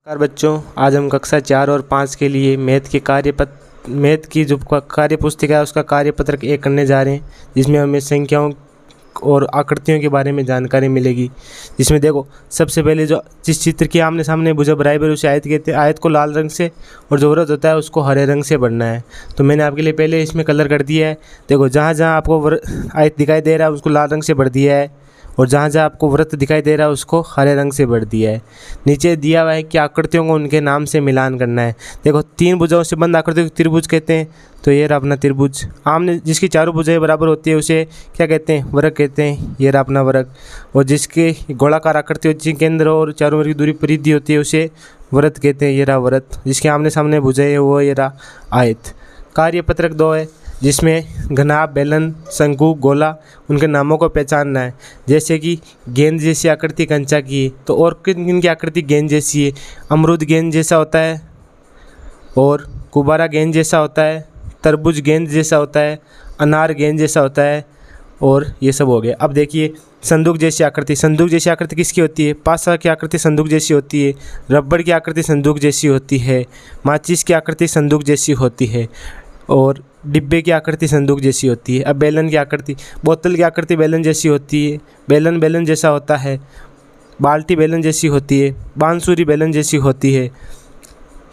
नमस्कार बच्चों, आज हम कक्षा 4 और 5 के लिए मैथ की जो कार्य पुस्तिका है उसका कार्यपत्रक 1 करने जा रहे हैं, जिसमें हमें संख्याओं और आकृतियों के बारे में जानकारी मिलेगी। जिसमें देखो, सबसे पहले जिस चित्र की आमने सामने भुजा बराबर उसे आयत कहते हैं। आयत को लाल रंग से और जो वृत्त होता है उसको हरे रंग से भरना है। तो मैंने आपके लिए पहले इसमें कलर कर दिया है। देखो, जहाँ जहाँ आपको आयत दिखाई दे रहा है उसको लाल रंग से भर दिया है, और जहाँ जहाँ आपको वृत्त दिखाई दे रहा है उसको हरे रंग से भर दिया है। नीचे दिया हुआ है कि आकृतियों को उनके नाम से मिलान करना है। देखो, 3 भुजाओं से बंद आकृति को त्रिभुज कहते हैं, तो ये रहा अपना त्रिभुज। आमने जिसकी चारों भुजाएं बराबर होती है उसे क्या कहते हैं? वर्ग कहते हैं, ये रहा अपना वर्ग। और जिसके गोलाकार आकृति होती है, केंद्र और चारों ओर की दूरी परिधि होती है, उसे वृत्त कहते हैं, ये रहा वृत्त। जिसके आमने सामने भुजाएं है वो ये रहा आयत। कार्यपत्रक 2 है, जिसमें घनाभ, बेलन, शंकु, गोला उनके नामों को पहचानना है। जैसे कि गेंद जैसी आकृति कंचा की है, तो और किन की आकृति गेंद जैसी है? अमरूद गेंद जैसा होता है, और गुब्बारा गेंद जैसा होता है, तरबूज गेंद जैसा होता है, अनार गेंद जैसा होता है, और ये सब हो गया। अब देखिए, संदूक जैसी आकृति। संदूक जैसी आकृति किसकी होती है? पासा की आकृति संदूक जैसी होती है। रबड़ की आकृति संदूक जैसी होती है। माचिस की आकृति संदूक जैसी होती है, और डिब्बे की आकृति संदूक जैसी होती है। अब बेलन की आकृति, बोतल की आकृति बेलन जैसी होती है। बेलन जैसा होता है। बाल्टी बेलन जैसी होती है। बांसुरी बेलन जैसी होती है।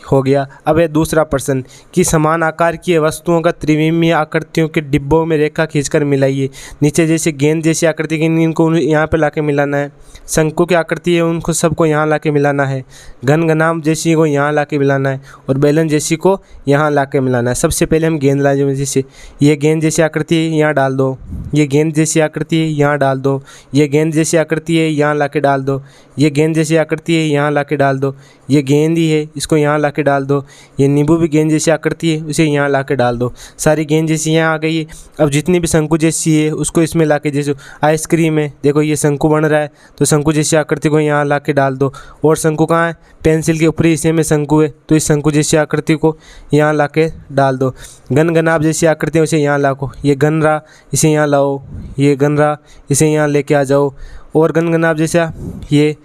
हो गया। अब है दूसरा प्रश्न कि समान आकार की वस्तुओं का त्रिविमीय आकृतियों के डिब्बों में रेखा खींचकर मिलाइए। नीचे जैसे गेंद जैसी आकृति की इनको यहाँ पे लाके मिलाना है। शंकु की आकृति है उनको सबको यहाँ लाके मिलाना है। घनाभ जैसी को यहाँ लाके मिलाना है, और बेलन जैसी को यहाँ लाके मिलाना है। सबसे पहले हम गेंद लाए, जैसे ये गेंद जैसी आकृति है यहाँ डाल दो, ये गेंद जैसी आकृति है यहाँ डाल दो, ये गेंद जैसी आकृति है यहाँ लाके डाल दो, ये गेंद जैसी आकृति है यहाँ लाके डाल दो, ये गेंद ही है इसको यहाँ लाके डाल दो, ये नींबू भी गेंद जैसी आकृति है उसे यहाँ लाके डाल दो। सारी गेंद जैसी यहाँ आ गई है। अब जितनी भी शंकु जैसी है उसको इसमें लाके, जैसे आइसक्रीम है, देखो ये शंकु बन रहा है तो शंकु जैसी आकृति को यहाँ लाके डाल दो। और शंकु कहाँ है? पेंसिल के ऊपरी हिस्से में शंकु है, तो इस शंकु जैसी आकृति को यहाँ लाके डाल दो। घनाभ जैसी आकृति है उसे यहाँ लाओ। ये घन रहा, इसे यहाँ लाओ। ये घन रहा, इसे यहाँ लेके आ जाओ। और घनाभ जैसा, ये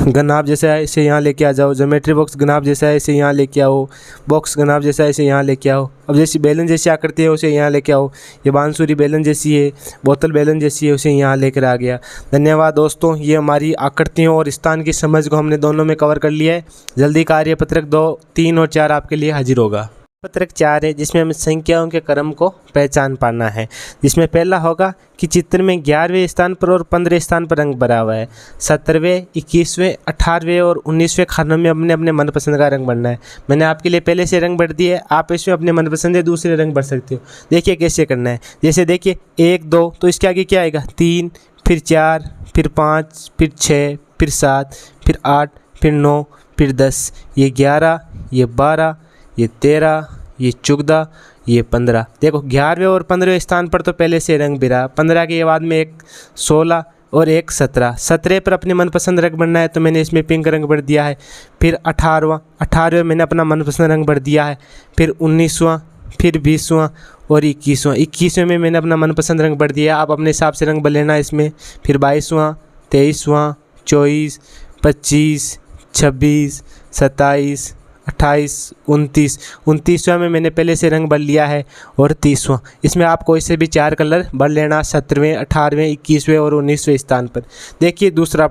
घनाभ जैसा है इसे यहाँ लेके आ जाओ। ज्योमेट्री बॉक्स घनाभ जैसा है इसे यहाँ लेके आओ। बॉक्स घनाभ जैसा है इसे यहाँ लेके आओ। अब जैसी बेलन जैसी आकृति है उसे यहाँ लेके आओ। ये बांसुरी बेलन जैसी है, बोतल बेलन जैसी है, उसे यहाँ लेकर आ गया। धन्यवाद दोस्तों, ये हमारी आकृतियों और स्थान की समझ को हमने दोनों में कवर कर लिया है। जल्दी कार्यपत्रक 2, 3 और 4 आपके लिए हाजिर होगा। पत्रक 4 है, जिसमें हमें संख्याओं के क्रम को पहचान पाना है। जिसमें पहला होगा कि चित्र में 11वें स्थान पर और 15वें स्थान पर रंग भरा हुआ है। 17वें, 21वें, 18वें और 19वें खानों में अपने अपने मनपसंद का रंग भरना है। मैंने आपके लिए पहले से रंग भर दिए है, आप इसमें अपने मनपसंद के दूसरे रंग भर सकते हो। देखिए कैसे करना है। जैसे देखिए 1, 2, तो इसके आगे क्या आएगा? 3, फिर 4, फिर 5, फिर 6, फिर 7, फिर 8, फिर 9, फिर 10, ये 11, ये 12, ये 13, ये 14, ये 15। देखो 11वें और 15वें स्थान पर तो पहले से रंग बिरा। 15 के बाद में एक 16 और एक 17। 17 पर अपने मनपसंद रंग भरना है, तो मैंने इसमें पिंक रंग भर दिया है। फिर 18वें मैंने अपना मनपसंद रंग भर दिया है। फिर 19वां, फिर 20वां और 21वां। 21वें में मैंने अपना मनपसंद रंग भर दिया। आप अपने हिसाब से रंग भर लेना इसमें। फिर 22वां, 23वां, 24, 25, 26, 27, 28, 29वां में मैंने पहले से रंग भर लिया है। और 30वां, इसमें आप कोई से भी 4 कलर भर लेना। 17वें, 18वें, 21वें और 19वें स्थान पर। देखिए दूसरा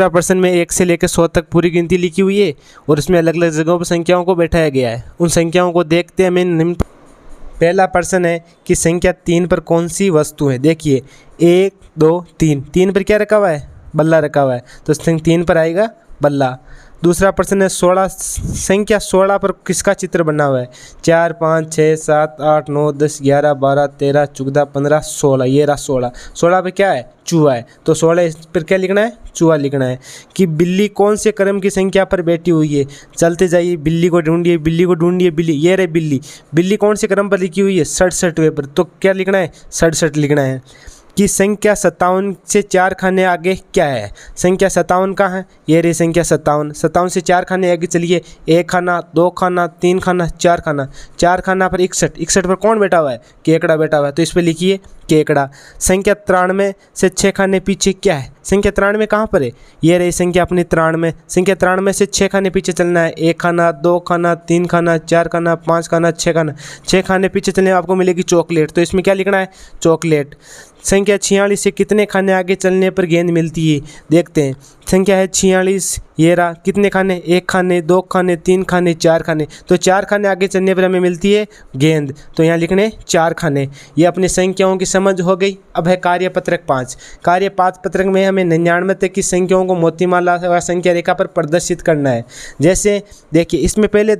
प्रश्न में 1 से लेकर 100 तक पूरी गिनती लिखी हुई है, और उसमें अलग अलग जगहों पर संख्याओं को बैठाया गया है। उन संख्याओं को देखते हैं। मैं पहला प्रश्न है कि संख्या 3 पर कौन सी वस्तु है? देखिए 1, 2, 3। 3 पर क्या रखा हुआ है? बल्ला रखा हुआ है, तो 3 पर आएगा बल्ला। दूसरा प्रश्न है 16, संख्या 16 पर किसका चित्र बना हुआ है? 4, 5, 6, 7, 8, 9, 10, 11, 12, 13, 14, 15, 16। ये रहा 16। 16 पे क्या है? चूहा है, तो 16 पर क्या लिखना है? चूहा लिखना है। कि बिल्ली कौन से क्रम की संख्या पर बैठी हुई है? चलते जाइए, बिल्ली को ढूंढिए, बिल्ली को ढूंढिए, बिल्ली, ये रहे बिल्ली। बिल्ली कौन से क्रम पर लिखी हुई है? 67वें पर, तो क्या लिखना है? 67 लिखना है। कि संख्या 57 से 4 खाने आगे क्या है। संख्या 57 कहाँ है, ये रही संख्या 57। 57 से 4 खाने आगे चलिए, 1 खाना, 2 खाना, 3 खाना, 4 खाना। 4 खाना पर 61, 61 पर कौन बैठा हुआ है, केकड़ा बैठा हुआ है, तो इस पर लिखिए केकड़ा। संख्या 93 से 6 खाने पीछे क्या है। संख्या 93 कहाँ पर है, ये रही संख्या अपनी 93। संख्या 93 से 6 खाने पीछे चलना है, 1 खाना, 2 खाना, 3 खाना, 4 खाना, 5 खाना, 6 खाना। 6 खाने पीछे चलने आपको मिलेगी चॉकलेट, तो इसमें क्या लिखना है, चॉकलेट। संख्या 46 से कितने खाने आगे चलने पर गेंद मिलती है, देखते हैं। संख्या है 46, ये रहा, कितने खाने, 1 खाने, 2 खाने, 3 खाने, 4 खाने। तो 4 खाने आगे चलने पर हमें मिलती है गेंद, तो यहाँ लिखने 4 खाने। ये अपनी संख्याओं की समझ हो गई। अब है कार्यपत्रक 5। कार्यपत्रक में हमें 99 तक की संख्याओं को मोतीमाला व संख्या रेखा पर प्रदर्शित करना है। जैसे देखिए, इसमें पहले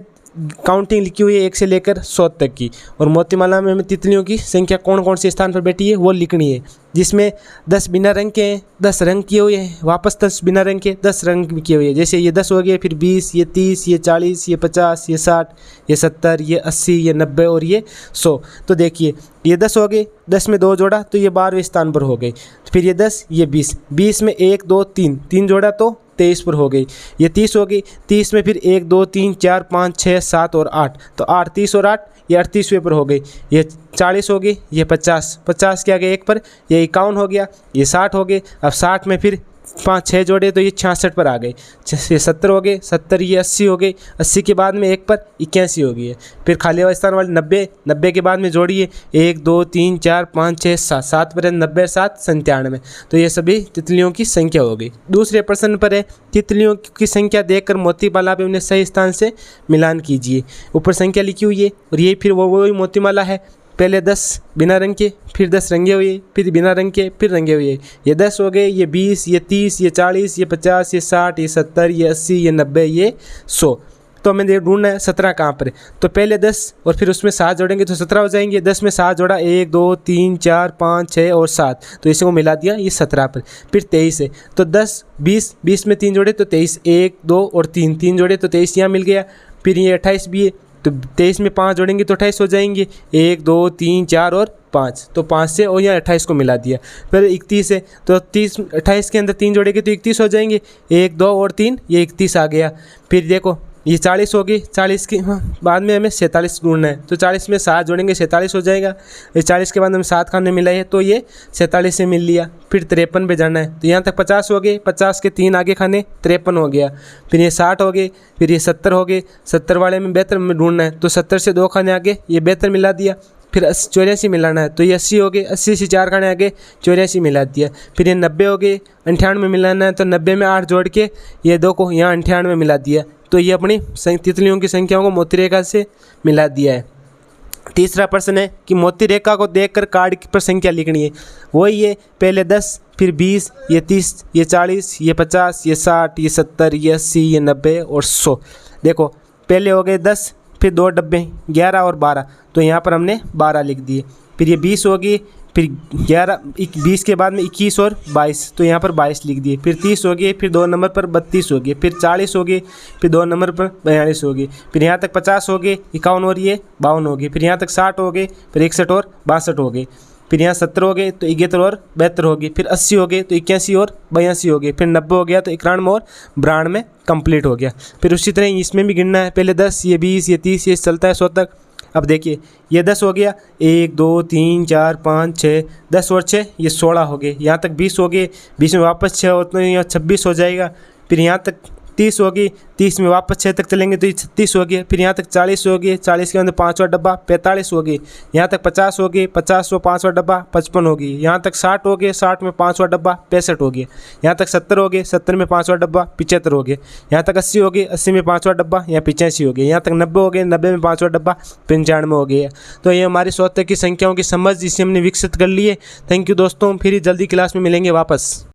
काउंटिंग लिखी हुई है 1 से लेकर 100 तक की, और मोतीमाला में हमें तितलियों की संख्या कौन कौन से स्थान पर बैठी है वो लिखनी है। जिसमें 10 बिना रंग के हैं, 10 रंग किए हुए हैं, वापस 10 बिना रंग के, 10 रंग किए हुए हैं। जैसे ये 10 हो गए, फिर 20, ये 30, ये 40, ये 50, ये 60, ये 70, ये 80, ये 90 और ये 100। तो देखिए ये 10 हो गए, 10 में 2 जोड़ा तो ये 12वें स्थान पर हो गई। फिर ये 10, ये 20, 20 में 1, 2, 3 जोड़ा तो 23 पर हो गई। ये 30 हो गई, 30 में फिर 1, 2, 3, 4, 5, 6, 7 और 8, तो 8, 30 और 8 ये 38वें पर हो गई। ये 40 हो गई, ये 50, 50 के आगे 1 पर, ये 51 हो गया, ये 60 हो गए। अब 60 में फिर 5, 6 जोड़े तो ये 66 पर आ गए। ये 70 हो गए, 70 ये 80 हो गई, 80 के बाद में 1 पर 81 हो गई है। फिर खाली हुआ स्थान वाले 90, 90 के बाद में जोड़िए 1, 2, 3, 4, 5, 6, 7, 7 पर 90, 7, 97। तो ये सभी तितलियों की संख्या हो गई। दूसरे प्रश्न पर है, तितलियों की संख्या देखकर मोतीमाला पे उन्हें सही स्थान से मिलान कीजिए। ऊपर संख्या लिखी हुई है और ये फिर वही मोतीमाला है। पहले 10 बिना रंग के, फिर 10 रंगे हुए, फिर बिना रंग के, फिर रंगे हुए। ये 10 हो गए, ये 20, ये 30, ये 40, ये 50, ये 60, ये 70, ये 80, ये 90, ये 100। तो हमें ढूंढना है 17 कहाँ पर है। तो पहले 10 और फिर उसमें 7 जोड़ेंगे तो 17 हो जाएंगे। 10 में 7 जोड़ा, 1, 2, 3, 4, 5, 6 और 7, तो इसे को मिला दिया, ये 17 पर। फिर 23 है, तो 10, 20, 20 में 3 जोड़े तो 23, 1, 2 और 3 जोड़े तो 23 यहाँ मिल गया। फिर ये 28 भी है, तो 23 में 5 जोड़ेंगे तो 28 हो जाएंगे, 1, 2, 3, 4 और 5, तो 5 से और यहाँ 28 को मिला दिया। फिर 31 है, तो 28 के अंदर 3 जोड़ेंगे तो 31 हो जाएंगे, 1, 2 और 3, ये 31 आ गया। फिर देखो ये 40 हो गई, 40 के बाद में हमें 47 ढूंढना है, तो 40 में 7 जोड़ेंगे 47 हो जाएगा। ये 40 के बाद हमें 7 खाने मिला है, तो ये 47 से मिल लिया। फिर 53 पे जाना है, तो यहाँ तक 50 हो गए, 50 के 3 आगे खाने 53 हो गया। फिर ये 60 हो गए, फिर ये 70 हो गए, 70 वाले में 72 में ढूंढना है, तो 70 से 2 खाने आगे ये 72 मिला दिया। फिर 84 मिलाना है, तो ये 80 हो गए, 80 से 4 खाने आगे 84 मिला दिया। फिर ये 90 हो गए, 98 मिलाना है, तो 90 में 8 जोड़ के ये 2 को यहाँ 98 मिला दिया। तो ये अपनी तितलियों की संख्याओं को मोती रेखा से मिला दिया है। तीसरा प्रश्न है कि मोती रेखा को देखकर कार्ड पर संख्या लिखनी है। वही है, पहले 10, फिर 20, ये 30, ये 40, ये 50, ये 60, ये 70, ये 80, ये 90 और 100। देखो पहले हो गए 10, फिर 2 डब्बे 11 और 12, तो यहाँ पर हमने 12 लिख दिए। फिर ये 20 होगी, फिर 20 के बाद में 21 और 22, तो यहाँ पर 22 लिख दिए। फिर 30 हो गए, फिर 2 नंबर पर 32 हो गए, फिर 40 हो गए, फिर 2 नंबर पर 42 हो गए, फिर यहाँ तक 50 हो गए, 51 और ये 52 हो गए, फिर यहाँ तक 60 हो गए, फिर 61 और 62 हो गए, फिर यहाँ 70 हो गए तो 71 और 72 हो गए, फिर 80 हो गए तो 81 और 82 हो गए, फिर 90 हो गया तो 91 और 92 कंप्लीट हो गया। फिर उसी तरह इसमें भी गिनना है, पहले 10, ये 20, ये 30, ये चलता है 100 तक। अब देखिए ये 10 हो गया, 1, 2, 3, 4, 5, 6, 10 और 6 ये 16 हो गए। यहाँ तक 20 हो गए, 20 में वापस 6 हो तो यहाँ 26 हो जाएगा। फिर यहाँ तक 30 हो गई, 30 में वापस 6 तक चलेंगे तो ये 36 हो गया। फिर यहाँ तक 40 हो गए, 40 के अंदर 5वां डब्बा 45 हो गई। यहाँ तक 50 हो गए, 50 में 5वां डब्बा 55 हो गई। यहाँ तक 60 हो गए, 60 में 5वां डब्बा 65 हो गया। यहाँ तक 70 हो गए, 70 में 5वां डब्बा 75 हो गया। यहाँ तक 80 हो गए, 80 में 5वां डब्बा यहाँ 85 हो गया। यहाँ तक 90 हो गए, 90 में 5वां डब्बा 95 हो गया। तो ये हमारी 100 तक की संख्याओं की समझ जिसे हमने विकसित कर ली है। थैंक यू दोस्तों, फिर जल्दी क्लास में मिलेंगे वापस।